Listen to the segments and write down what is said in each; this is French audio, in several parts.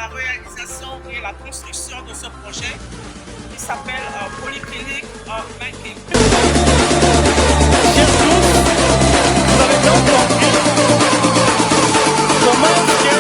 la réalisation et la construction de ce projet qui s'appelle Polyclinique Banking. Vous avez bien compris comment est-ce que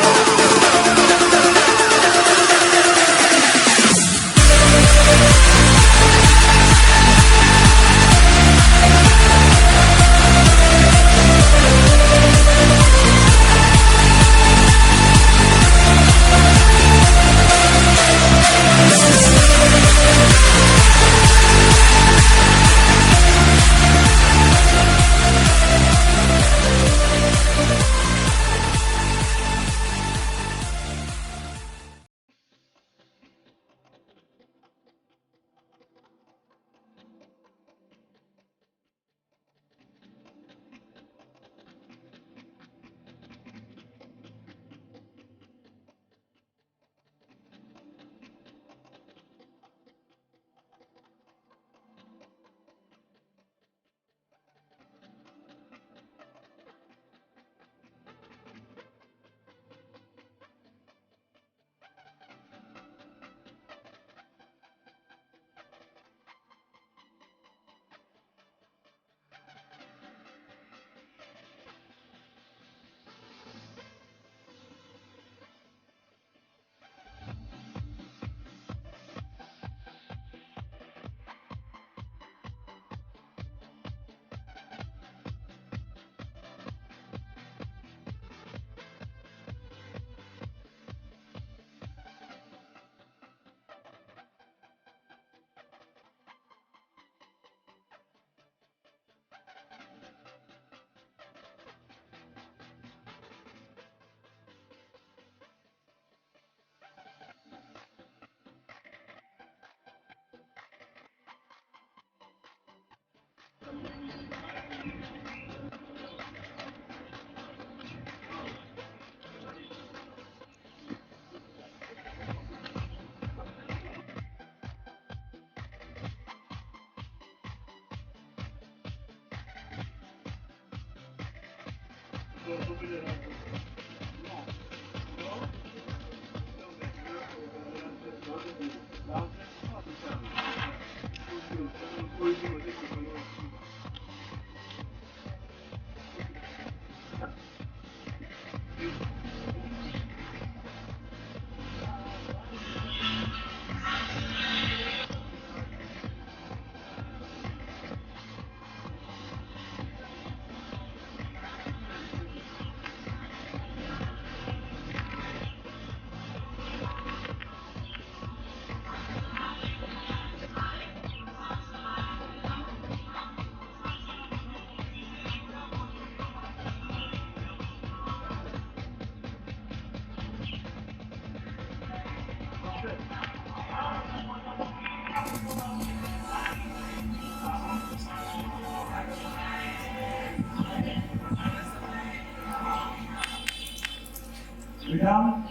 Mesdames,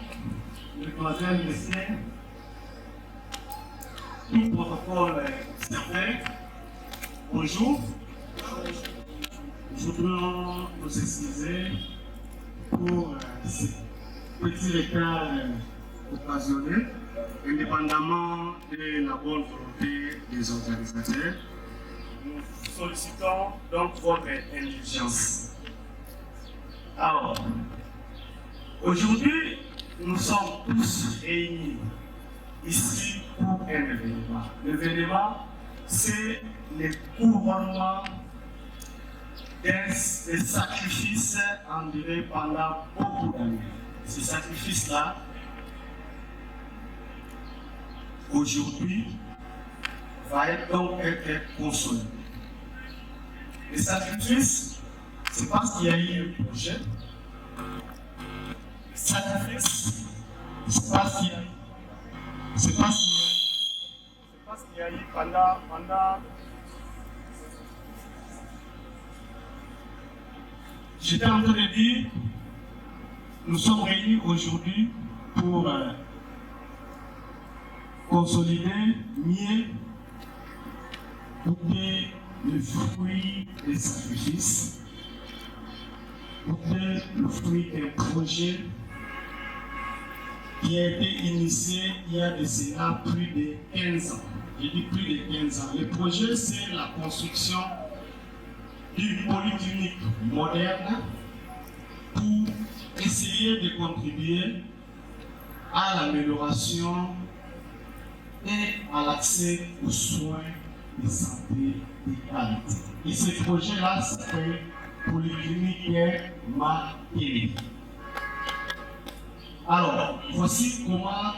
mesdemoiselles, messieurs, tout protocole certain, bonjour. Nous voudrions nous excuser pour ce petit retard occasionné, indépendamment de la bonne volonté des organisateurs. Nous sollicitons donc votre indulgence. Alors, aujourd'hui, nous sommes tous réunis ici pour un événement. L'événement, c'est le couronnement des sacrifices endurés pendant beaucoup d'années. Ces sacrifices-là, aujourd'hui, va donc être consommé. Les sacrifices, c'est parce qu'il y a eu un projet. Les sacrifices, c'est parce qu'il y a eu. C'est parce qu'il y a eu pendant. J'étais en train de dire, nous sommes réunis aujourd'hui pour consolider, mieux goûter le fruit des sacrifices, goûter le fruit d'un projet qui a été initié il y a de cela plus de 15 ans. Je dis plus de 15 ans. Le projet, c'est la construction d'une polyclinique moderne pour essayer de contribuer à l'amélioration et à l'accès aux soins de santé de qualité. Et ce projet-là s'appelle Polyclinique Makemi. Alors, voici comment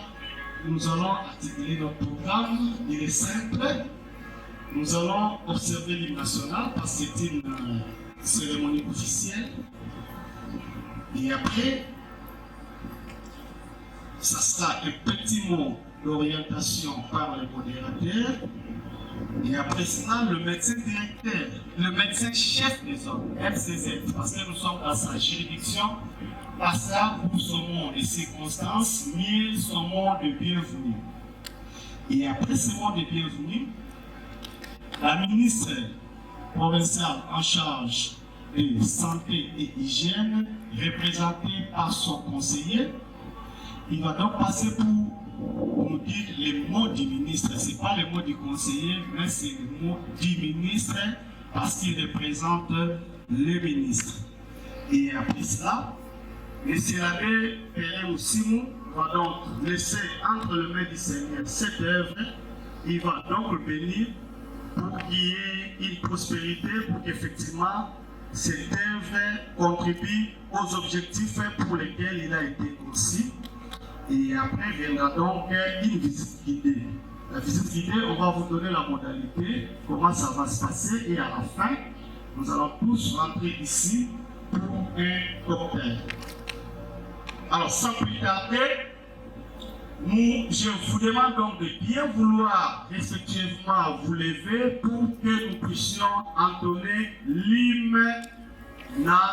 nous allons articuler notre programme. Il est simple. Nous allons observer l'hymne national parce que c'est une cérémonie officielle. Et après, ça sera un petit mot d'orientation par le modérateur. Et après cela, le médecin directeur, le médecin chef des ordres, FCZ, parce que nous sommes dans sa juridiction, passera pour son mot de circonstances, mieux son mot de bienvenue. Et après ce mot de bienvenue, la ministre provinciale en charge de santé et hygiène, représentée par son conseiller, il va donc passer pour nous dire les mots du ministre. Ce n'est pas les mots du conseiller, mais c'est les mots du ministre parce qu'il représente le ministre. Et après cela, M. l'abbé Pérez Simon va donc laisser entre les mains du Seigneur cette œuvre. Il va donc bénir pour qu'il y ait une prospérité, pour qu'effectivement cette œuvre contribue aux objectifs pour lesquels il a été conçu. Et après viendra donc une visite guidée. La visite guidée, on va vous donner la modalité, comment ça va se passer, et à la fin, nous allons tous rentrer ici pour un cocktail. Alors, sans plus tarder, je vous demande donc de bien vouloir respectueusement vous lever pour que nous puissions entonner l'hymne national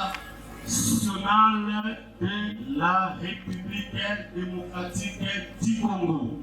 de la République démocratique du Congo.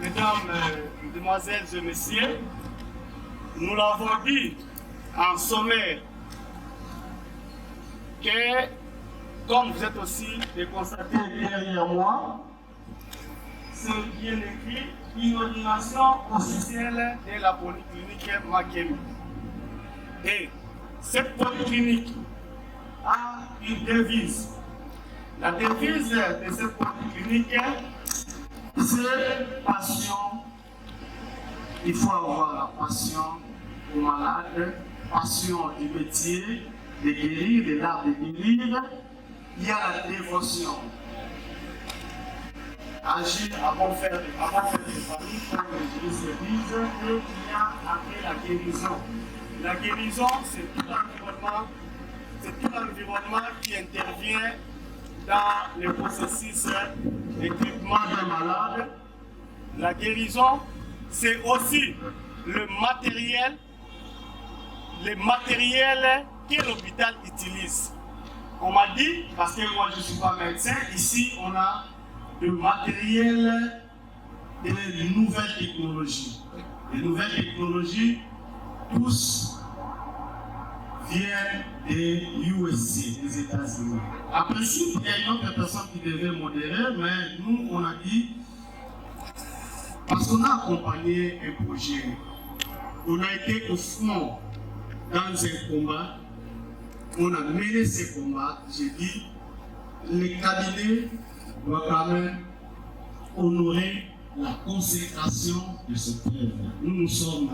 Mesdames, et messieurs, nous l'avons dit en sommaire que, comme vous êtes aussi de constater derrière moi, c'est bien écrit inauguration officielle de la polyclinique Makemi. Et cette polyclinique a une devise. La devise de cette polyclinique, c'est passion. Il faut avoir la passion aux malades, passion du métier, de guérir, de l'art de guérir. Il y a la dévotion. Agir à bon faire des familles, comme les Églises le disent, et il y a après la guérison. La guérison, c'est tout l'environnement qui intervient dans le processus de traitement d'un malade. La guérison, c'est aussi le matériel que l'hôpital utilise. On m'a dit, parce que moi je ne suis pas médecin, ici on a de matériel et de nouvelles technologies. Les nouvelles technologies, tous viennent des USA, des États-Unis. À principe, il y a une autre personne qui devait modérer, mais nous, on a dit, parce qu'on a accompagné un projet, on a été au front dans un combat, on a mené ce combat, j'ai dit, les cabinets doivent quand même honorer la consécration de ce œuvre. Nous sommes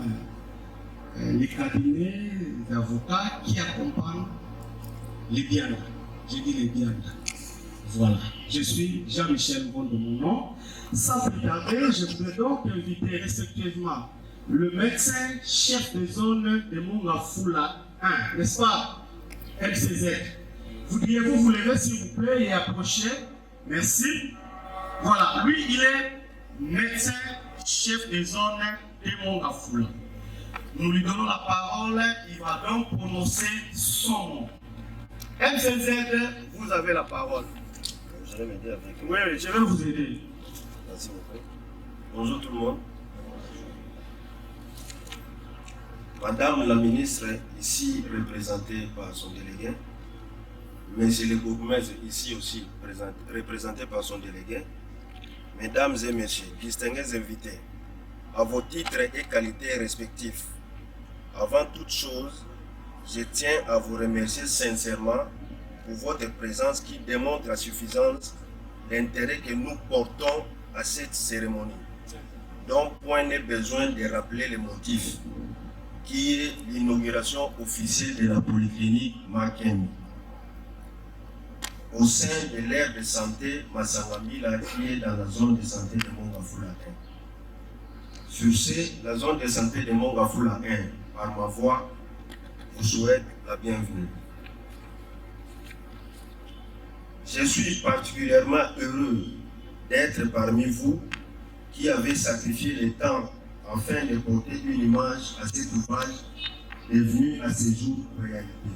les cabinets d'avocats qui accompagnent les biens. J'ai dit les biens. Voilà. Je suis Jean-Michel Bon de mon nom. Sans plus tarder, je voudrais donc inviter respectivement le médecin chef de zone de Mongafula 1, n'est-ce pas? MCZ. Voudriez-vous vous lever s'il vous plaît et approcher? Merci. Voilà, lui il est médecin chef de zone de Mongafula. Nous lui donnons la parole, il va donc prononcer son nom. MCZ, vous avez la parole. Vous allez m'aider avec. Oui, je vais vous aider. Merci beaucoup. Bonjour tout le monde. Madame la ministre, ici représentée par son délégué, Monsieur le bourgmestre, ici aussi représenté par son délégué, Mesdames et Messieurs, distingués invités, à vos titres et qualités respectifs, avant toute chose, je tiens à vous remercier sincèrement pour votre présence qui démontre la suffisance d'intérêt que nous portons à cette cérémonie, dont point n'est besoin de rappeler les motifs, qui est l'inauguration officielle de la polyclinique Makemi au sein de l'aire de santé Massangamila qui est dans la zone de santé de Mongafula 1. Sur ce, la zone de santé de Mongafula 1, par ma voix, vous souhaite la bienvenue. Je suis particulièrement heureux d'être parmi vous qui avez sacrifié le temps afin de porter une image à cet ouvrage devenu à ce jour réalité.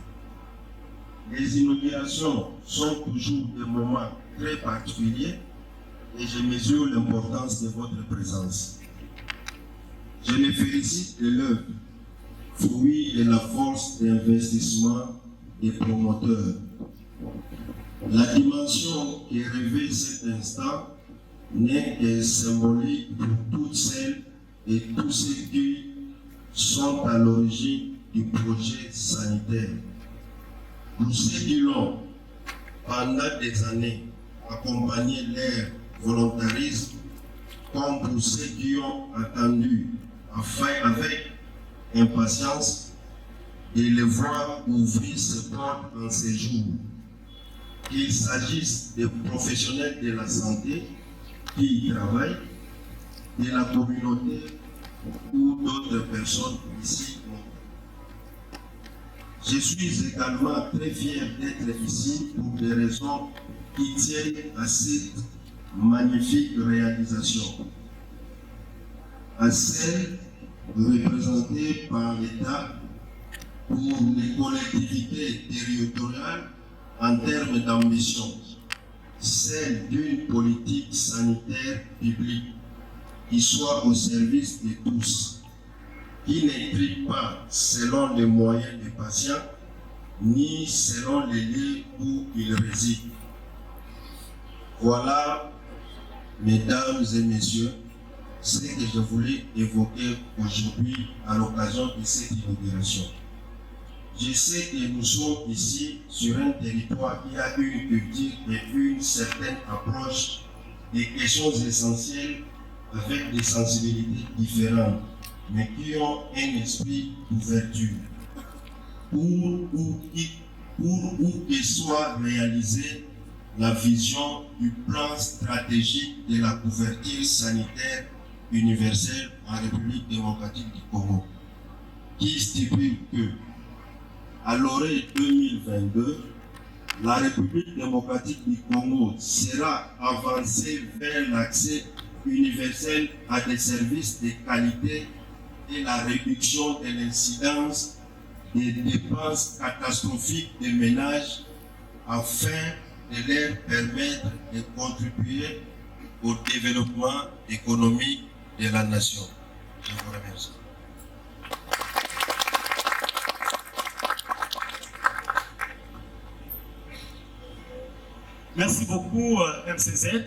Les inaugurations sont toujours des moments très particuliers et je mesure l'importance de votre présence. Je me félicite de l'œuvre, fruit de la force d'investissement des promoteurs. La dimension qui revêt cet instant n'est que symbolique pour toutes celles et tous ceux qui sont à l'origine du projet sanitaire. Pour ceux qui l'ont, pendant des années, accompagné leur volontarisme, comme pour ceux qui ont attendu avec impatience de les voir ouvrir ses portes en ces jours. Qu'il s'agisse des professionnels de la santé qui y travaillent, de la communauté ou d'autres personnes ici. Je suis également très fier d'être ici pour des raisons qui tiennent à cette magnifique réalisation, à celle représentée par l'État pour les collectivités territoriales en termes d'ambition, celle d'une politique sanitaire publique qui soit au service de tous, qui n'intrigue pas selon les moyens des patients, ni selon les lieux où ils résident. Voilà, mesdames et messieurs, ce que je voulais évoquer aujourd'hui à l'occasion de cette inauguration. Je sais que nous sommes ici sur un territoire qui a une culture et une certaine approche des questions essentielles avec des sensibilités différentes, mais qui ont un esprit d'ouverture. Pour où que soit réalisée la vision du plan stratégique de la couverture sanitaire universelle en République démocratique du Congo, qui stipule que, à l'orée 2022, la République démocratique du Congo sera avancée vers l'accès universel à des services de qualité et la réduction de l'incidence des dépenses catastrophiques des ménages afin de leur permettre de contribuer au développement économique de la nation. Je vous remercie. Merci beaucoup MCZ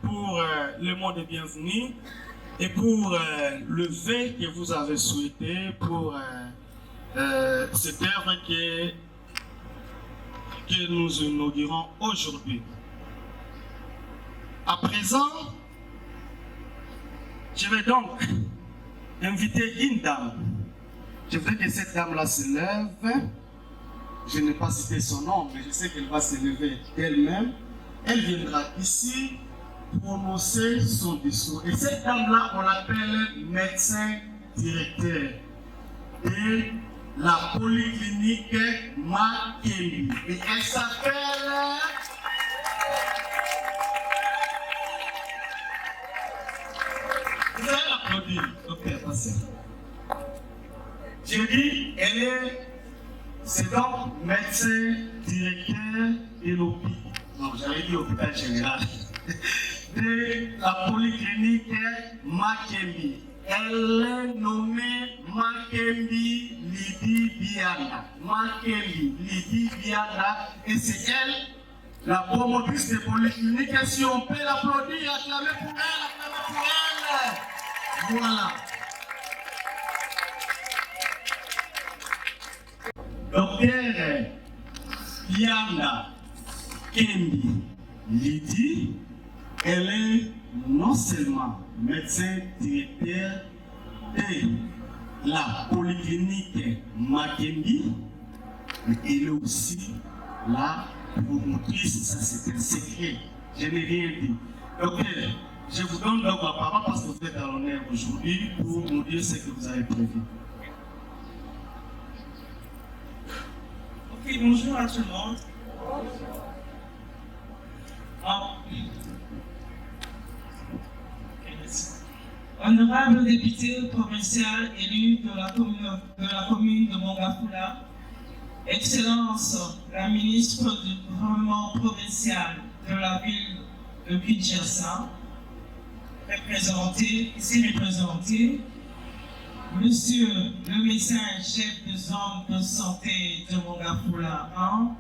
pour le mot de bienvenue et pour le vœu que vous avez souhaité pour cette œuvre que nous inaugurons aujourd'hui. À présent, je vais donc inviter une dame. Je voudrais que cette dame-là se lève. Je n'ai pas cité son nom, mais je sais qu'elle va se lever d'elle-même. Elle viendra ici prononcer son discours. Et cette dame-là, on l'appelle médecin directeur de la polyclinique Makembi. Et elle s'appelle... Vous allez l'applaudir, docteur Passer. J'ai dit, c'est donc médecin directeur de l'hôpital. Non, j'avais dit hôpital général. De la polyclinique Makembi. Elle est nommée Makembi Lydie Bianda. Makembi Lydie Bianda. Et c'est elle, la promotrice de polyclinique. Et si on peut l'applaudir, acclamer pour elle, acclamer pour elle. Voilà. Docteur Bianda Kembi Lydie, elle est non seulement médecin directeur de la polyclinique Makembi, mais elle est aussi la promotrice, ça c'est un secret, je n'ai rien dit. Donc, je vous donne donc la parole parce que vous êtes à l'honneur aujourd'hui pour nous dire ce que vous avez prévu. Ok, bonjour à tout le monde. Honorable député provincial élu de la commune de Mongafula, Excellence la ministre du gouvernement provincial de la ville de Kinshasa, ici représenté, Monsieur le médecin-chef de zone de santé de Mongafula 1,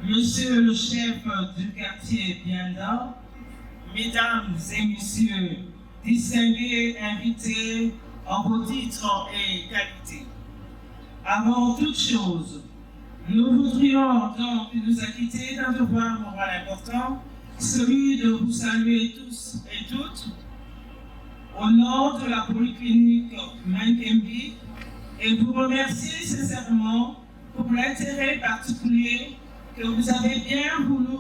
Monsieur le chef du quartier Bianda, Mesdames et Messieurs, distingués invités en vos titres et qualités. Avant toute chose, nous voudrions donc nous acquitter d'un devoir moral important, celui de vous saluer tous et toutes au nom de la polyclinique Makembi et vous remercier sincèrement pour l'intérêt particulier que vous avez bien voulu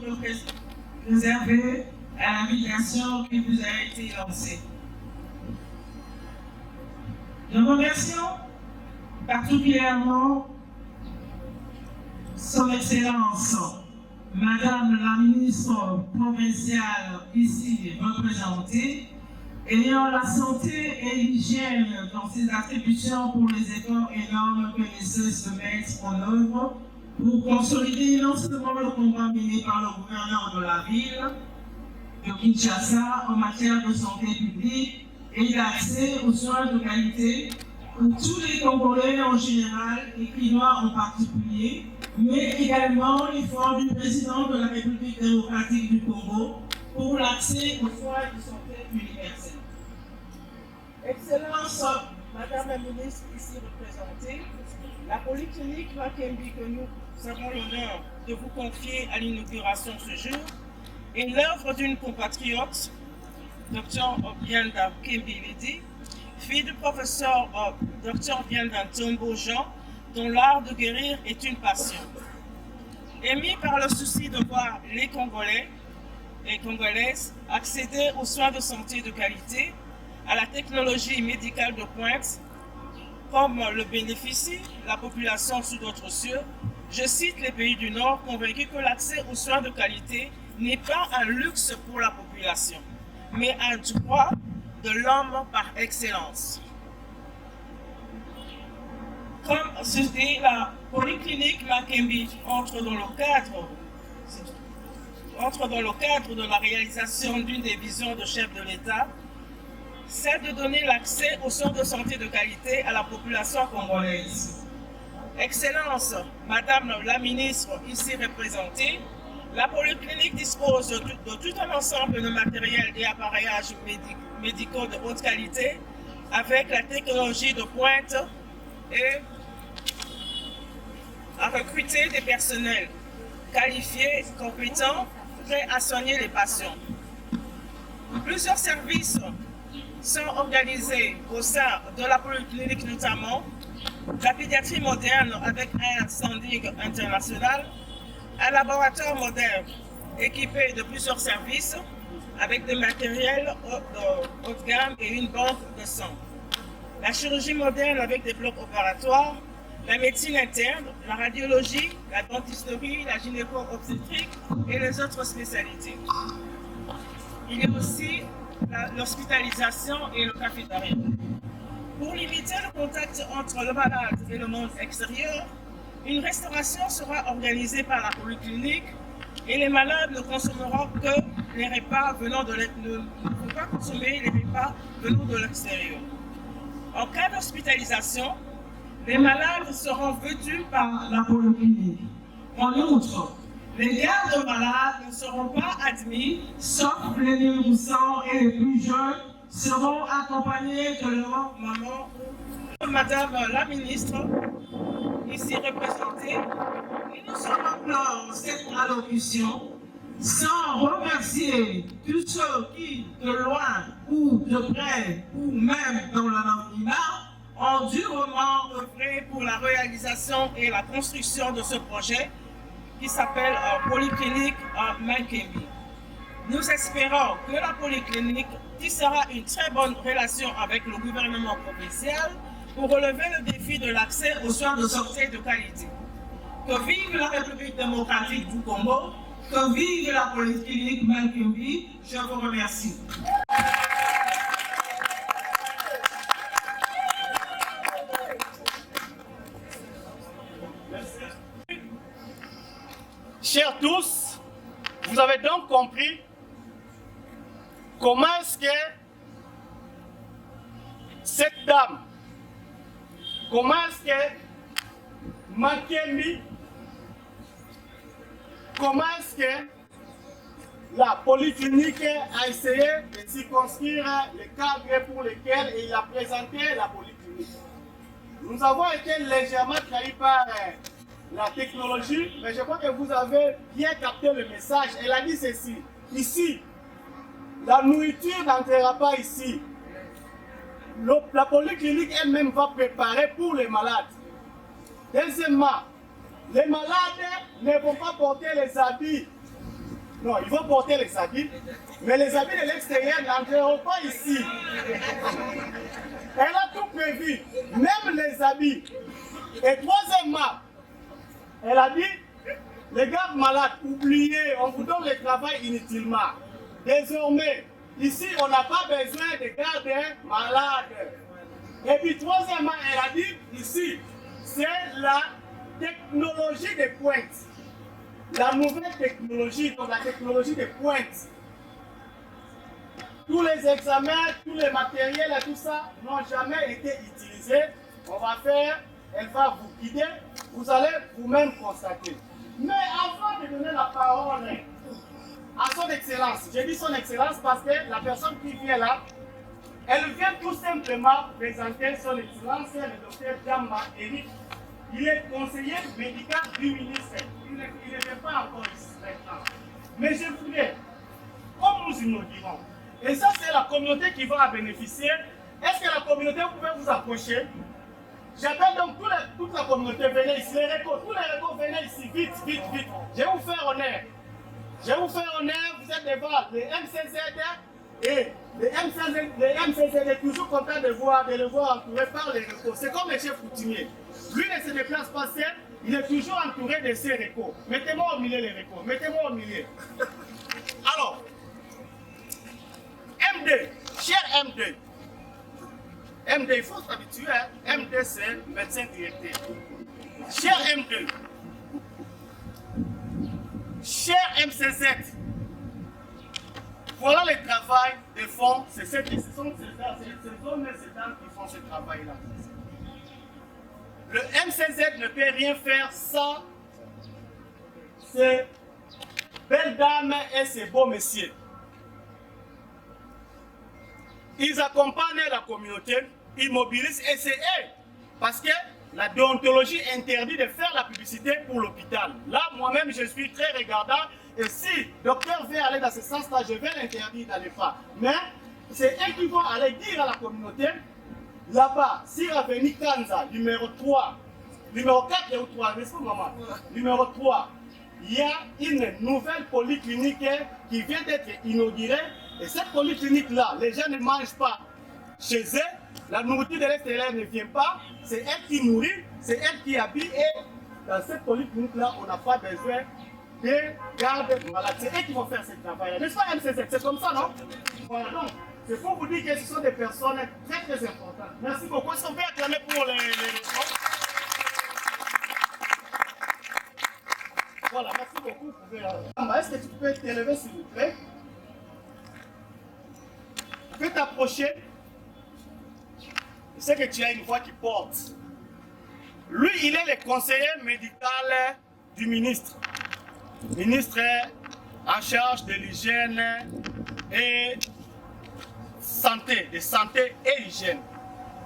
réserver à l'invitation qui vous a été lancée. Nous remercions particulièrement Son Excellence, Madame la ministre provinciale ici représentée, ayant la santé et l'hygiène dans ses attributions pour les efforts énormes que ne cesse de mettre en œuvre pour consolider non seulement le combat mené par le gouverneur de la ville de Kinshasa en matière de santé publique et d'accès aux soins de qualité pour tous les Congolais en général et Quinois en particulier, mais également l'effort du président de la République démocratique du Congo pour l'accès aux soins de santé universels. Excellence, Madame la ministre ici représentée, la polyclinique Makembi que nous avons l'honneur de vous confier à l'inauguration ce jour est l'œuvre d'une compatriote, Dr Bianda Kembi Lydie, fille du professeur Dr Bianda Ntombo Jean, dont l'art de guérir est une passion. Émis par le souci de voir les Congolais et Congolaises accéder aux soins de santé de qualité, à la technologie médicale de pointe, comme le bénéficie la population sous d'autres cieux, je cite les pays du Nord convaincus que l'accès aux soins de qualité n'est pas un luxe pour la population, mais un droit de l'homme par excellence. Comme ce dit la polyclinique Makembi entre dans le cadre entre dans le cadre de la réalisation d'une des visions de chef de l'État, celle de donner l'accès aux soins de santé de qualité à la population congolaise. Excellence, Madame la Ministre ici représentée, la polyclinique dispose de tout un ensemble de matériel et appareillages médicaux de haute qualité avec la technologie de pointe et à recruter des personnels qualifiés, compétents, prêts à soigner les patients. Plusieurs services sont organisés au sein de la polyclinique, notamment la pédiatrie moderne avec un standing international, un laboratoire moderne équipé de plusieurs services avec des matériels haut de gamme et une banque de sang. La chirurgie moderne avec des blocs opératoires, la médecine interne, la radiologie, la dentisterie, la gynéco-obstétrique et les autres spécialités. Il y a aussi l'hospitalisation et le cafétéria. Pour limiter le contact entre le malade et le monde extérieur, une restauration sera organisée par la polyclinique et les malades ne consommeront que les repas venant de l'extérieur. Ne faut pas consommer les repas venant de l'extérieur. En cas d'hospitalisation, les malades seront vêtus par la polyclinique. En outre, les gardes malades ne seront pas admis, sauf les nourrissons et les plus jeunes seront accompagnés de leur maman. Madame la Ministre, ici représentée, et nous sommes clore cette allocution sans remercier tous ceux qui, de loin ou de près, ou même dans l'anonymat, ont durement œuvré pour la réalisation et la construction de ce projet qui s'appelle Polyclinique Mankembi. Nous espérons que la Polyclinique tissera une très bonne relation avec le gouvernement provincial pour relever le défi de l'accès aux soins de santé de qualité. Que vive la République démocratique du Congo, que vive la Polyclinique Mankembi, je vous remercie. Chers tous, vous avez donc compris comment est-ce que cette dame, comment est-ce que Mankembi, comment est-ce que la polyclinique a essayé de circonscrire les cadres pour lesquels il a présenté la polyclinique. Nous avons été légèrement trahis par la technologie, mais je crois que vous avez bien capté le message. Elle a dit ceci: ici, la nourriture n'entrera pas ici. La polyclinique elle-même va préparer pour les malades. Deuxièmement, les malades ne vont pas porter les habits. Non, ils vont porter les habits, mais les habits de l'extérieur n'entreront pas ici. Elle a tout prévu, même les habits. Et troisièmement, elle a dit, les gardes malades, oubliez, on vous donne le travail inutilement. Désormais, ici, on n'a pas besoin de gardes malades. Et puis, troisièmement, elle a dit, ici, c'est la technologie de pointe. La nouvelle technologie, donc la technologie de pointe. Tous les examens, tous les matériels et tout ça n'ont jamais été utilisés. On va faire, elle va vous guider, vous allez vous-même constater. Mais avant de donner la parole à son excellence, j'ai dit son excellence parce que la personne qui vient là, elle vient tout simplement présenter son excellence, le docteur Djamba Eric. Il est conseiller médical du ministère. Il ne vient pas encore ici maintenant. Mais je voudrais, comme nous inaugurons, et ça c'est la communauté qui va en bénéficier, est-ce que la communauté, vous pouvez vous approcher? J'appelle donc toute la communauté, venez ici, les récoltes, tous les récoltes, venez ici, vite, vite, vite. Je vais vous faire honneur. Je vais vous faire honneur, vous êtes devant les MCZ et les MCZ est toujours content de le voir entouré par les récoltes. C'est comme le chef coutumier. Lui ne se déplace pas seul, il est toujours entouré de ses récoltes. Mettez-moi au milieu les récoltes, mettez-moi au milieu. Alors, MD, cher MD, MD, il faut s'habituer, hein? MD c'est médecin directeur. Cher MD, cher MCZ, Voilà le travail de fond, ce sont ces hommes et ces dames qui font ce travail-là. Le MCZ ne peut rien faire sans ces belles dames et ces beaux messieurs. Ils accompagnent la communauté, ils mobilisent et c'est eux. Parce que la déontologie interdit de faire la publicité pour l'hôpital. Là, moi-même, je suis très regardant. Et si le docteur veut aller dans ce sens-là, je vais l'interdire d'aller pas. Mais c'est eux qui vont aller dire à la communauté, là-bas, sur l'avenue Kanza, numéro 3, numéro 4 ou 3, n'est-ce pas maman? Numéro 3, il y a une nouvelle polyclinique qui vient d'être inaugurée. Et cette polyclinique-là, les gens ne mangent pas chez eux, la nourriture de l'extérieur ne vient pas, c'est elle qui nourrit, c'est elle qui habille. Et dans cette polyclinique-là, on n'a pas besoin de garde malade. C'est eux qui vont faire ce travail. N'est-ce pas MCZ? C'est comme ça, non? Voilà, donc, c'est pour vous dire que ce sont des personnes très très importantes. Merci beaucoup. Est-ce qu'on peut acclamer pour les réponses? Voilà, merci beaucoup. Est-ce que tu peux t'élever s'il vous plaît? Tu peux t'approcher. Je sais que tu as une voix qui porte. Lui, il est le conseiller médical du ministre. Ministre en charge de l'hygiène et santé, de santé et hygiène.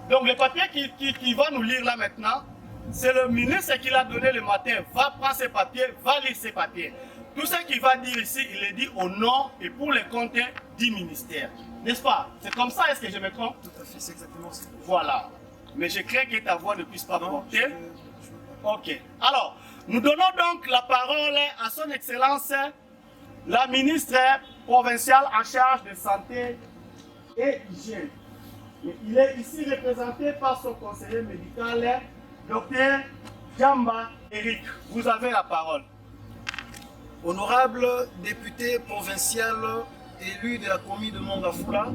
Donc le papier qui va nous lire là maintenant, c'est le ministre qui l'a donné le matin. Va prendre ses papiers, va lire ses papiers. Tout ce qu'il va dire ici, il est dit au nom et pour les comptes du ministère. N'est-ce pas? C'est comme ça, est-ce que je me trompe? Tout à fait, c'est exactement ça. Voilà. Mais je crains que ta voix ne puisse pas porter. Ok. Alors, nous donnons donc la parole à son Excellence, la ministre provinciale en charge de santé et hygiène. Il est ici représenté par son conseiller médical, Dr Djamba Eric. Vous avez la parole. Honorable député provincial élu de la commune de Mongafula,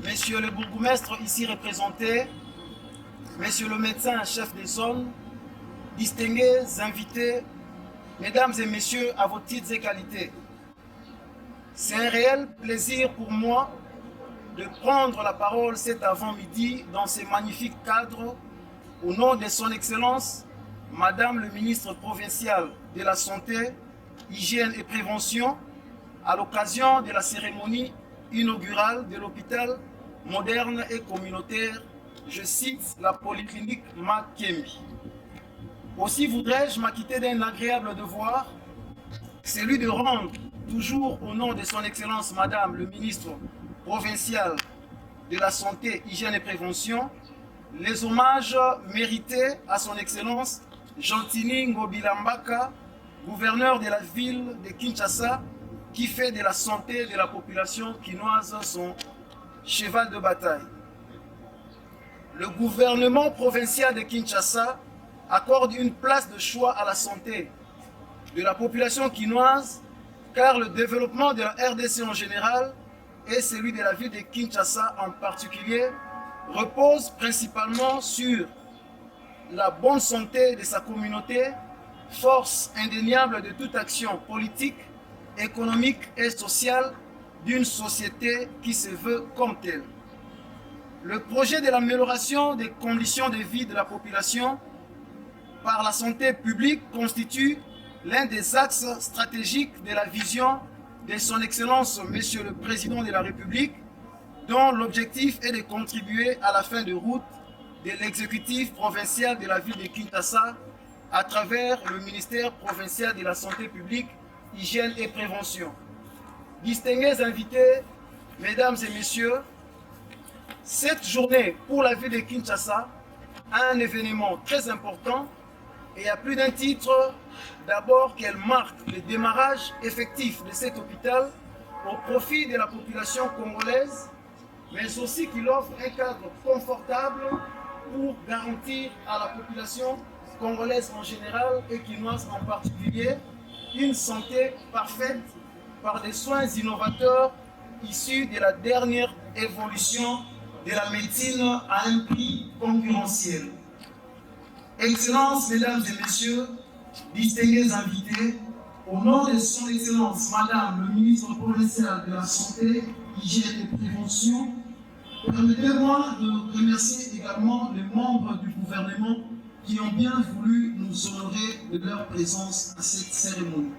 Monsieur le bourgmestre ici représenté, Monsieur le médecin en chef des zones, distingués invités, Mesdames et Messieurs, à vos titres et qualités. C'est un réel plaisir pour moi de prendre la parole cet avant-midi dans ces magnifiques cadres au nom de son Excellence, Madame le ministre provincial de la Santé, Hygiène et Prévention, à l'occasion de la cérémonie inaugurale de l'hôpital moderne et communautaire, je cite la polyclinique Makembi. Aussi voudrais-je m'acquitter d'un agréable devoir, celui de rendre, toujours au nom de son Excellence Madame le ministre provincial de la Santé, Hygiène et Prévention, les hommages mérités à son Excellence Gentini Ngobilambaka, gouverneur de la ville de Kinshasa, qui fait de la santé de la population quinoise son cheval de bataille. Le gouvernement provincial de Kinshasa accorde une place de choix à la santé de la population quinoise, car le développement de la RDC en général et celui de la ville de Kinshasa en particulier repose principalement sur la bonne santé de sa communauté, force indéniable de toute action politique, économique et sociale d'une société qui se veut comme telle. Le projet de l'amélioration des conditions de vie de la population par la santé publique constitue l'un des axes stratégiques de la vision de son Excellence Monsieur le Président de la République, dont l'objectif est de contribuer à la fin de route de l'exécutif provincial de la ville de Kinshasa à travers le ministère provincial de la Santé publique, Hygiène et Prévention. Distingués invités, Mesdames et Messieurs, cette journée pour la ville de Kinshasa a un événement très important et à plus d'un titre. D'abord qu'elle marque le démarrage effectif de cet hôpital au profit de la population congolaise, mais aussi qu'il offre un cadre confortable pour garantir à la population congolaise en général et quinoise en particulier une santé parfaite par des soins innovateurs issus de la dernière évolution de la médecine à un prix concurrentiel. Excellences, Mesdames et Messieurs, distingués invités, au nom de son Excellence, Madame le ministre provincial de la Santé, Hygiène et Prévention, permettez-moi de remercier également les membres du gouvernement qui ont bien voulu nous honorer de leur présence à cette cérémonie.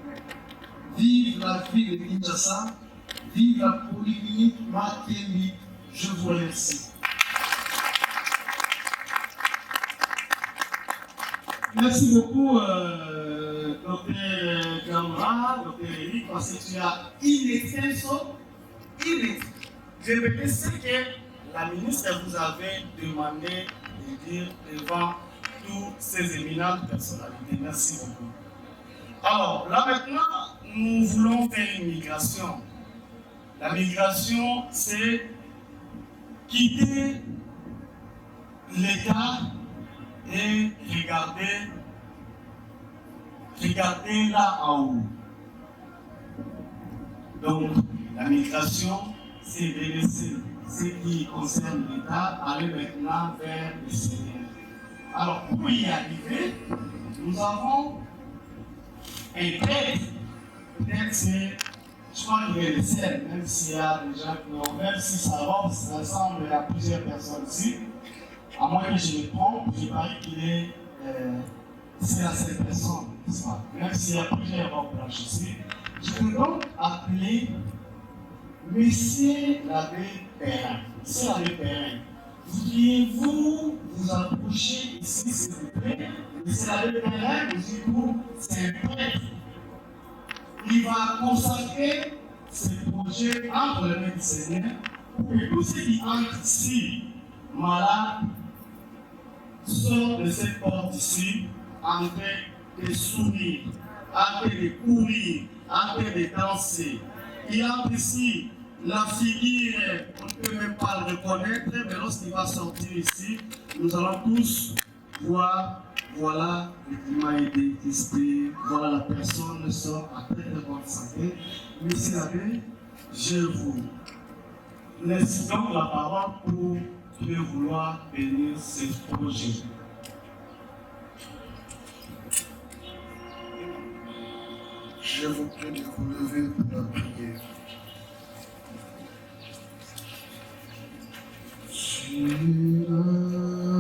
Vive la ville de Kinshasa, vive la polyclinique Makembi, je vous remercie. Merci beaucoup, Dr Gamra, Dr Eric, parce que tu as illettré ça. Je répète ce que la ministre vous avait demandé de dire devant toutes ces éminentes personnalités. Merci beaucoup. Alors, là maintenant, nous voulons faire une migration. La migration, c'est quitter l'État et regarder là en haut. Donc, la migration, c'est de laisser ce qui concerne l'État aller maintenant vers le Seigneur. Alors, pour y arriver, nous avons un prêtre. Peut-être c'est, je crois qu'il est le seul, même s'il y a des gens qui ont, même si ça ressemble à plusieurs personnes ici. À moins que je me trompe, je parie qu'il est, c'est la seule personne, n'est-ce pas? Même s'il y a plusieurs robes blanches ici. Je peux donc appeler Monsieur l'abbé Perrin. Monsieur l'abbé Perrin, voudriez-vous vous approcher ici, s'il vous plaît? Monsieur l'abbé Perrin, c'est un prêtre. Il va consacrer ses projets entre les mains du Seigneur pour que tous ceux qui entrent ici, malades, sortent de cette porte ici en train de sourire, en train de courir, en train de danser. Il entre ici, la figure, on ne peut même pas le reconnaître, mais lorsqu'il va sortir ici, nous allons tous voir, voilà le climat est détesté, voilà la personne sort à très très bonne santé. Monsieur l'abbé, je vous laisse donc la parole pour vouloir bénir ce projet. Je vous prie de vous lever pour la prière. Tu es là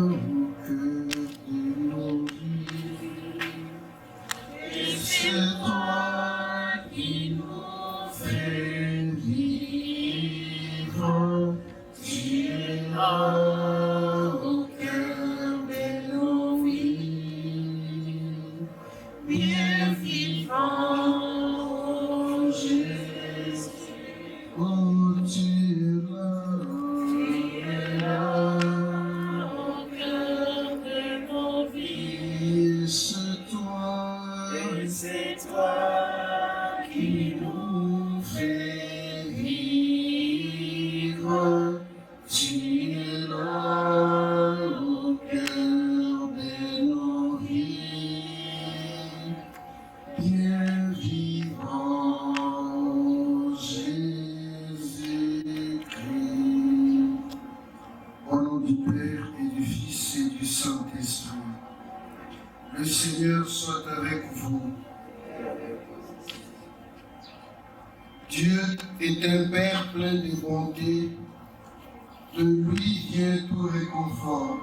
au cœur de nos vies, et c'est toi qui nous fais vivre. Tu es là au cœur de nos vies, bien vivant. Le Seigneur soit avec vous. Dieu est un Père plein de bonté. De lui vient tout réconfort.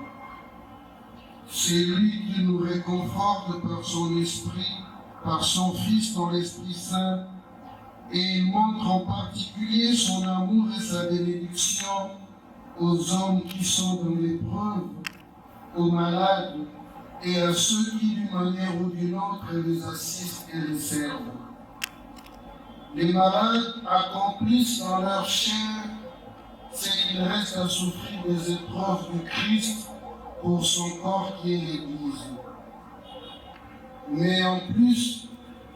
C'est lui qui nous réconforte par son Esprit, par son Fils dans l'Esprit Saint, et il montre en particulier son amour et sa bénédiction aux hommes qui sont dans l'épreuve, aux malades, et à ceux qui, d'une manière ou d'une autre, les assistent et les servent. Les malades accomplissent dans leur chair ce qu'il reste à souffrir des épreuves du Christ pour son corps qui est l'Église. Mais en plus,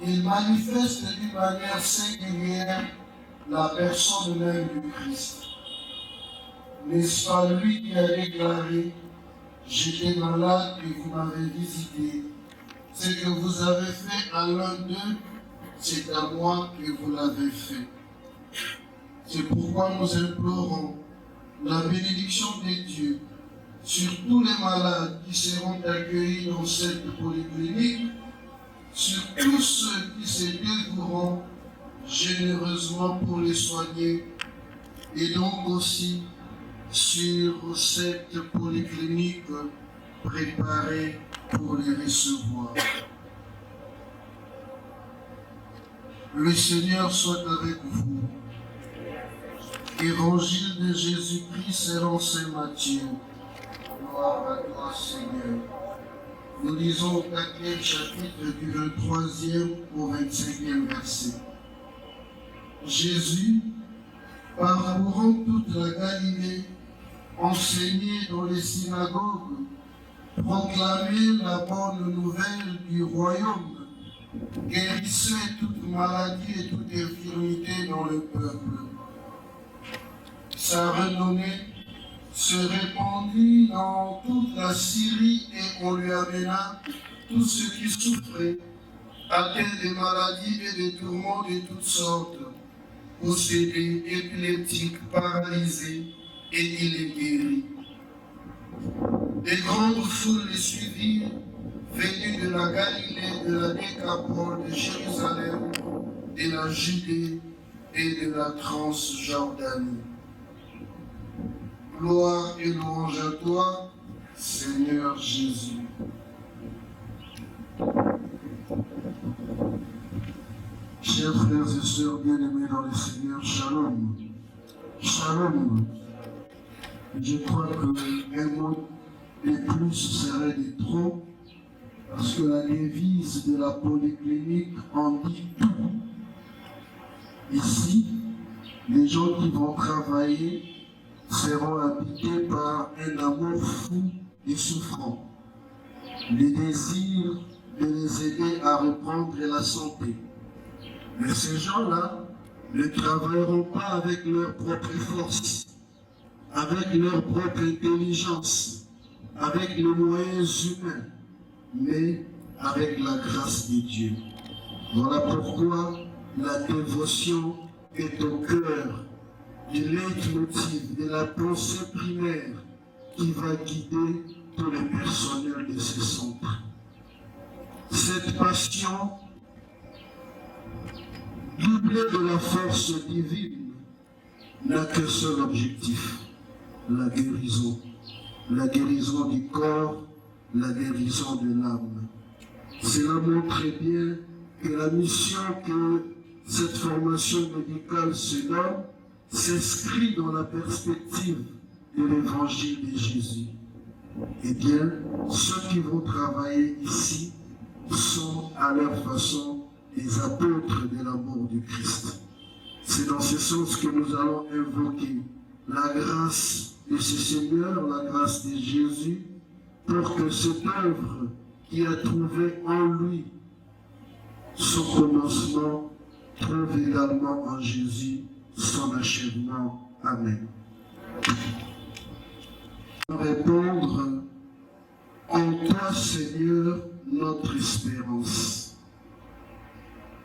ils manifestent d'une manière singulière la personne même du Christ. N'est-ce pas lui qui a déclaré: j'étais malade et vous m'avez visité. Ce que vous avez fait à l'un d'eux, c'est à moi que vous l'avez fait. C'est pourquoi nous implorons la bénédiction de Dieu sur tous les malades qui seront accueillis dans cette polyclinique, sur tous ceux qui se dévoueront généreusement pour les soigner, et donc aussi sur cette polyclinique préparée pour les recevoir. Le Seigneur soit avec vous. Évangile de Jésus-Christ selon saint Matthieu. Gloire à toi, Seigneur. Nous lisons au 4e chapitre du 23e au 25e verset. Jésus, parcourant toute la Galilée, enseignait dans les synagogues, proclamait la bonne nouvelle du royaume, guérissait toute maladie et toute infirmité dans le peuple. Sa renommée se répandit dans toute la Syrie et on lui amena tous ceux qui souffraient, atteints de maladies et de tourments de toutes sortes, possédés, épileptiques, paralysés, et il les guérit. Des grandes foules les suivirent, venues de la Galilée, de la Décapole, de Jérusalem, de la Judée et de la Transjordanie. Gloire et louange à toi, Seigneur Jésus. Chers frères et sœurs bien-aimés dans le Seigneur, Shalom. Shalom. Je crois qu'un mot de plus serait de trop, parce que la devise de la polyclinique en dit tout. Ici, les gens qui vont travailler seront habités par un amour fou et souffrant, le désir de les aider à reprendre la santé. Mais ces gens-là ne travailleront pas avec leur propre force, avec leur propre intelligence, avec les moyens humains, mais avec la grâce de Dieu. Voilà pourquoi la dévotion est au cœur du leitmotiv, de la pensée primaire qui va guider tout le personnel de ce centre. Cette passion, doublée de la force divine, n'a qu'un seul objectif, la guérison. La guérison du corps, la guérison de l'âme. Cela montre bien que la mission que cette formation médicale se donne s'inscrit dans la perspective de l'évangile de Jésus. Eh bien, ceux qui vont travailler ici sont à leur façon des apôtres de l'amour du Christ. C'est dans ce sens que nous allons invoquer la grâce de ce Seigneur, la grâce de Jésus, pour que cette œuvre qui a trouvé en lui son commencement trouve également en Jésus son achèvement. Amen. Répondre en toi, Seigneur, notre espérance.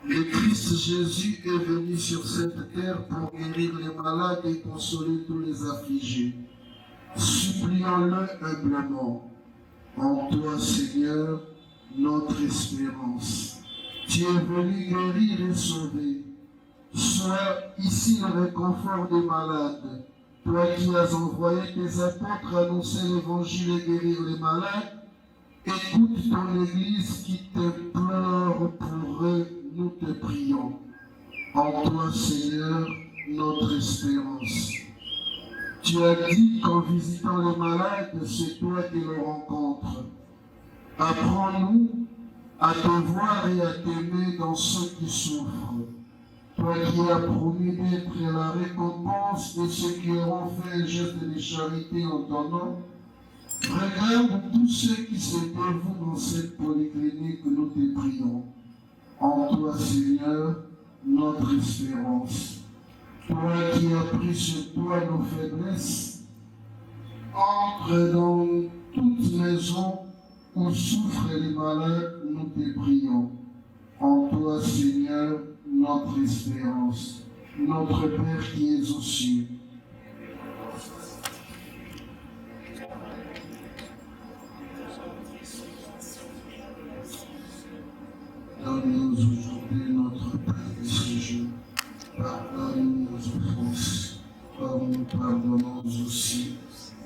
Le Christ Jésus est venu sur cette terre pour guérir les malades et consoler tous les affligés. Supplions-le humblement. En toi, Seigneur, notre espérance. Tu es venu guérir et sauver. Sois ici le réconfort des malades. Toi qui as envoyé tes apôtres annoncer l'évangile et guérir les malades, écoute ton Église qui t'implore pour eux, nous te prions. En toi, Seigneur, notre espérance. Tu as dit qu'en visitant les malades, c'est toi qui les rencontres. Apprends-nous à te voir et à t'aimer dans ceux qui souffrent. Toi qui as promis d'être la récompense de ceux qui auront fait un geste de charité en ton nom, regarde tous ceux qui se dévouent dans cette polyclinique, nous te prions. En toi, Seigneur, notre espérance. Toi qui as pris sur toi nos faiblesses, entre dans toute maison où souffrent les malades, nous te prions. En toi, Seigneur, notre espérance, notre Père qui es aux cieux. pardonnons aussi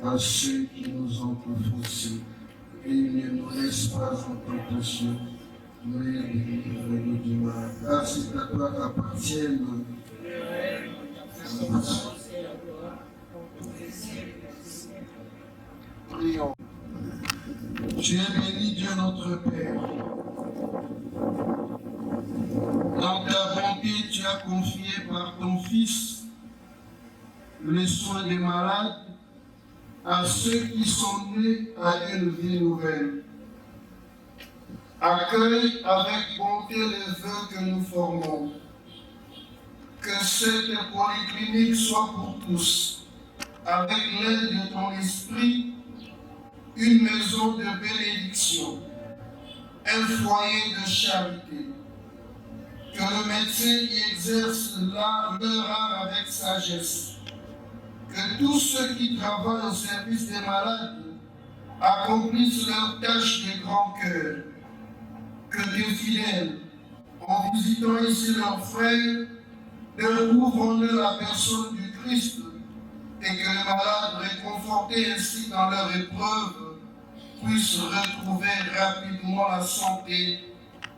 à ceux qui nous ont offensés, et ne nous laisse pas en tentation, mais délivre-nous du mal. Car c'est à toi qu'appartiennent prions. Tu es béni, Dieu notre Père. Dans ta bonté, tu as confié par ton Fils les soins des malades à ceux qui sont nés à une vie nouvelle. Accueille avec bonté les vœux que nous formons. Que cette polyclinique soit pour tous, avec l'aide de ton esprit, une maison de bénédiction, un foyer de charité. Que le médecin y exerce leur art avec sagesse. Que tous ceux qui travaillent au service des malades accomplissent leur tâche de grand cœur. Que des fidèles, en visitant ici leurs frères, découvrent en eux la personne du Christ et que les malades, réconfortés ainsi dans leur épreuve, puissent retrouver rapidement la santé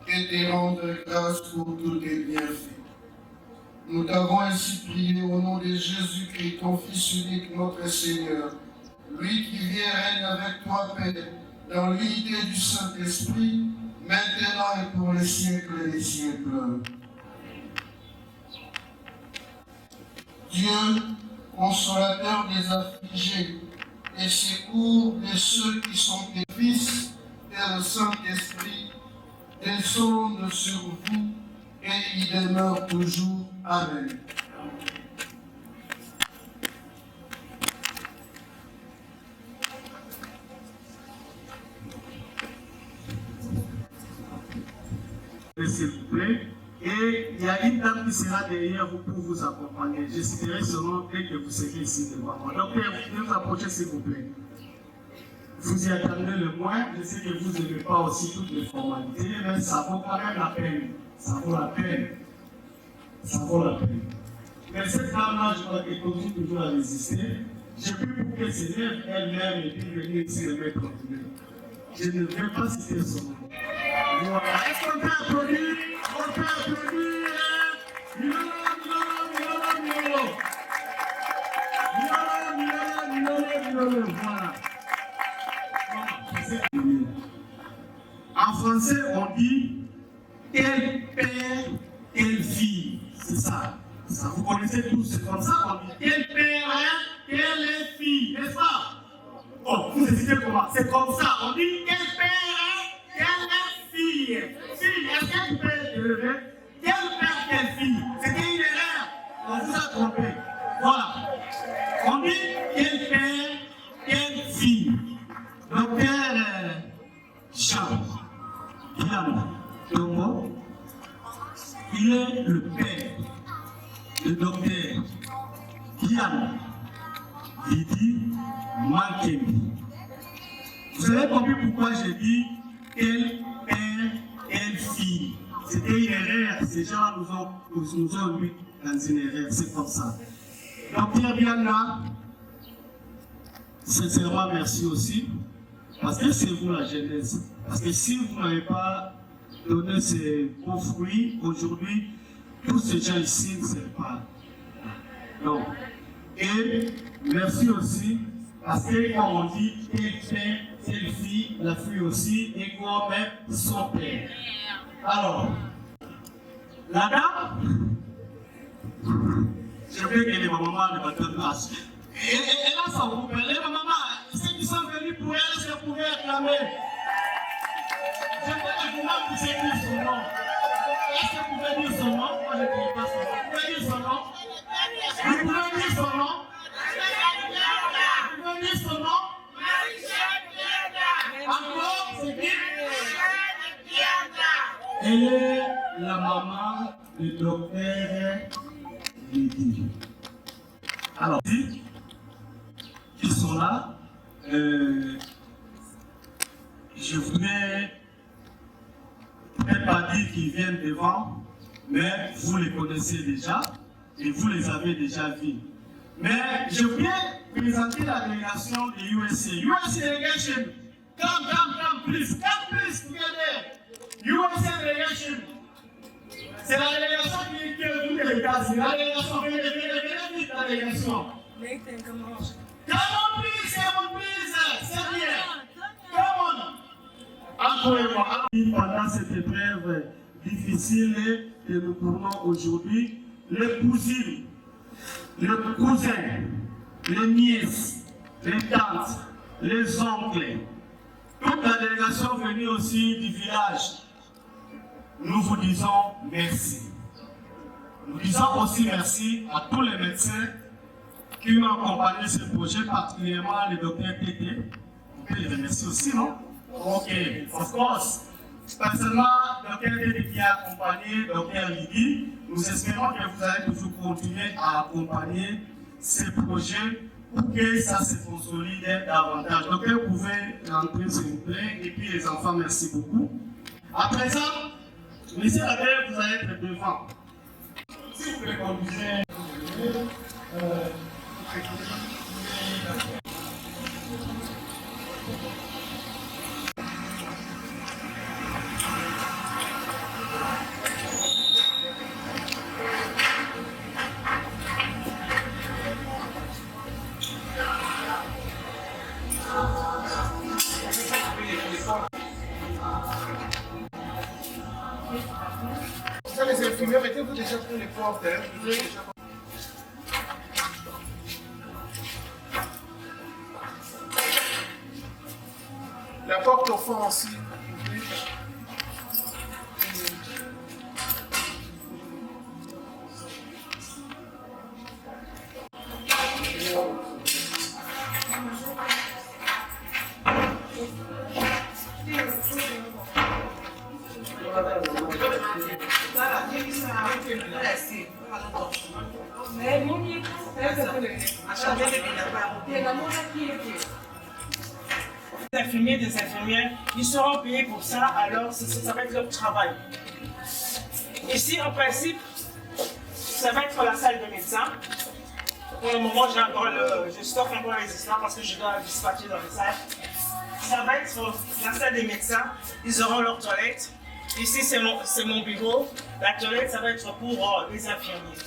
et te rendre grâce pour tous tes bienfaits. Nous t'avons ainsi prié au nom de Jésus-Christ, ton Fils unique, notre Seigneur, lui qui vit et règne avec toi, Père, dans l'unité du Saint-Esprit, maintenant et pour les siècles des siècles. Dieu, consolateur des affligés, et secours de ceux qui sont tes fils, et le Saint-Esprit descende sur vous et y demeure toujours. Amen. S'il vous plaît. Et il y a une dame qui sera derrière vous pour vous accompagner. Je citerai ce nom dès que vous serez ici devant moi. Donc, vous approchez s'il vous plaît. Vous y attendez le moins. Je sais que vous n'aimez pas aussi toutes les formalités, mais ça vaut quand même la peine. Ça vaut la peine. Ça vaut la peine. Mais cette dame-là, je crois qu'elle continue toujours à résister. J'ai pu pour qu'elle s'élève elle-même et puis venir ici le mettre en place. Je ne vais pas citer son nom. Voilà. Est-ce qu'on peut applaudir? On peut applaudir. Voilà. En français, on dit tel père, telle fille. C'est ça. Ça, vous connaissez tous, c'est comme ça qu'on dit tel père, telle fille, n'est-ce pas? Oh, vous hésitez comment? C'est comme ça. On dit tel père, telle fille. Fille, est-ce que tu peux te lever? Tel père, telle fille. C'était une erreur. On vous a trompé. Voilà. On dit tel père, telle fille. Docteur Jean, Tomo, il est le père. Le docteur Yann Didi Mankemi. Vous avez compris pourquoi j'ai dit tel père, telle fille. C'était une erreur. Ces gens nous ont mis dans une erreur. C'est comme ça. Docteur Yann, sincèrement merci aussi. Parce que c'est vous la jeunesse. Parce que si vous n'avez pas donné ces beaux fruits, aujourd'hui, tous ces gens ici ne savent pas. Non. Et merci aussi, parce que comme on dit, tel père, telle fille, la fille aussi, et quoi même son père. Alors, la dame, je veux que les mamans ne m'attendent pas. Et là, ça vous plaît, les mamans, ceux qui sont venus pour elle, est-ce que vous pouvez acclamer? Je veux que vous m'en puissiez dire son nom. Est-ce que vous pouvez dire son nom? Moi, je ne dis pas son nom. Vous pouvez dire son nom? Vous pouvez dire son nom? Vous pouvez dire son nom? Encore, c'est qui? Elle est la maman du docteur Lydie. Alors, qui sont là, je voudrais peut-être pas dire qu'ils viennent devant, mais vous les connaissez déjà et vous les avez déjà vus. Mais je voulais présenter la délégation de USA. USA delegation. Come, please, together. USA delegation. C'est la délégation qui est venue de l'État. C'est la délégation, venez vite, la délégation. Nathan, come on. Come on, please, c'est bien. Come on. Encore pendant cette épreuve difficile que nous tournons aujourd'hui, les cousines, les cousins, les nièces, les tantes, les oncles, toute la délégation venue aussi du village, nous vous disons merci. Nous disons aussi merci à tous les médecins qui ont accompagné ce projet, particulièrement le docteur Tété. On peut les remercier aussi, non? Ok, of course. Personnellement, Dr. Tété qui a accompagné Dr. Lydie, nous espérons que vous allez toujours continuer à accompagner ces projets pour que ça se consolide davantage. Donc, vous pouvez rentrer s'il vous plaît, et puis les enfants, merci beaucoup. À présent, monsieur l'abbé, vous allez être devant. Si vous pouvez conduire. Ça, les infirmiers, mettez-vous déjà pour les portes. La porte au fond aussi. Les infirmiers, des infirmières, ils seront payés pour ça, alors ça va être leur travail. Ici, en principe, ça va être la salle de médecin. Pour le moment, je stocke encore les histoires parce que je dois dispatcher dans les salles. Ça va être la salle des médecins, ils auront leur toilette. Ici, c'est mon bureau. La toilette, ça va être pour les infirmiers.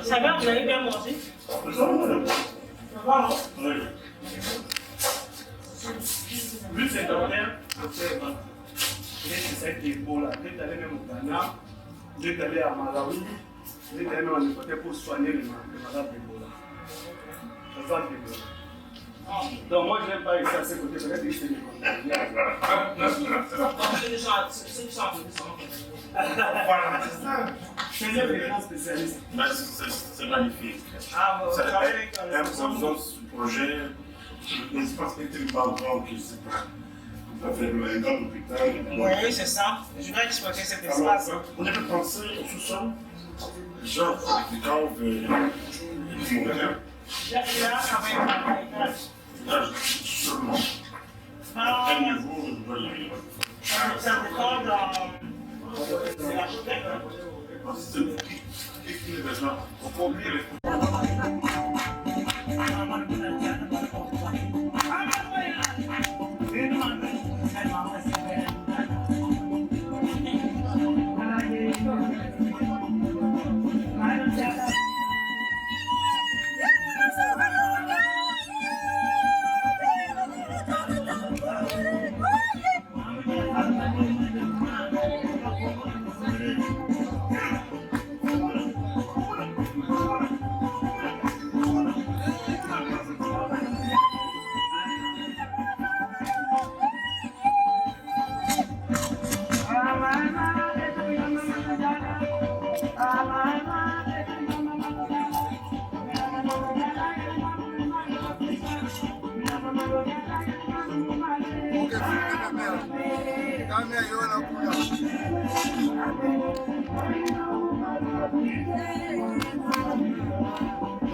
Ça va, vous avez bien mangé? Ça va, non? Oui. Lui, c'est docteur. c'est Ebola. Vous êtes allé même au Ghana, vous êtes allé à Malawi, vous êtes allé même en Équateur pour soigner les malades d'Ebola. Ça sent Ebola. Donc moi je n'aime pas rester à ce côté, peut-être que c'est des voilà, c'est ça. C'est des grands spécialistes. C'est magnifique. Imposant ce projet. Je pense que c'est une background qui c'est pas. Ça fait un grand hôpital. Oui, c'est ça. Je vais exploiter cet espace. On avait pensé au sous-sol. Genre, les caves, les fontaines. Là, seulement. Un niveau, on doit y arriver. Ça dépend de l'architecte. C'est les besoins. On peut oublier les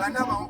Maman,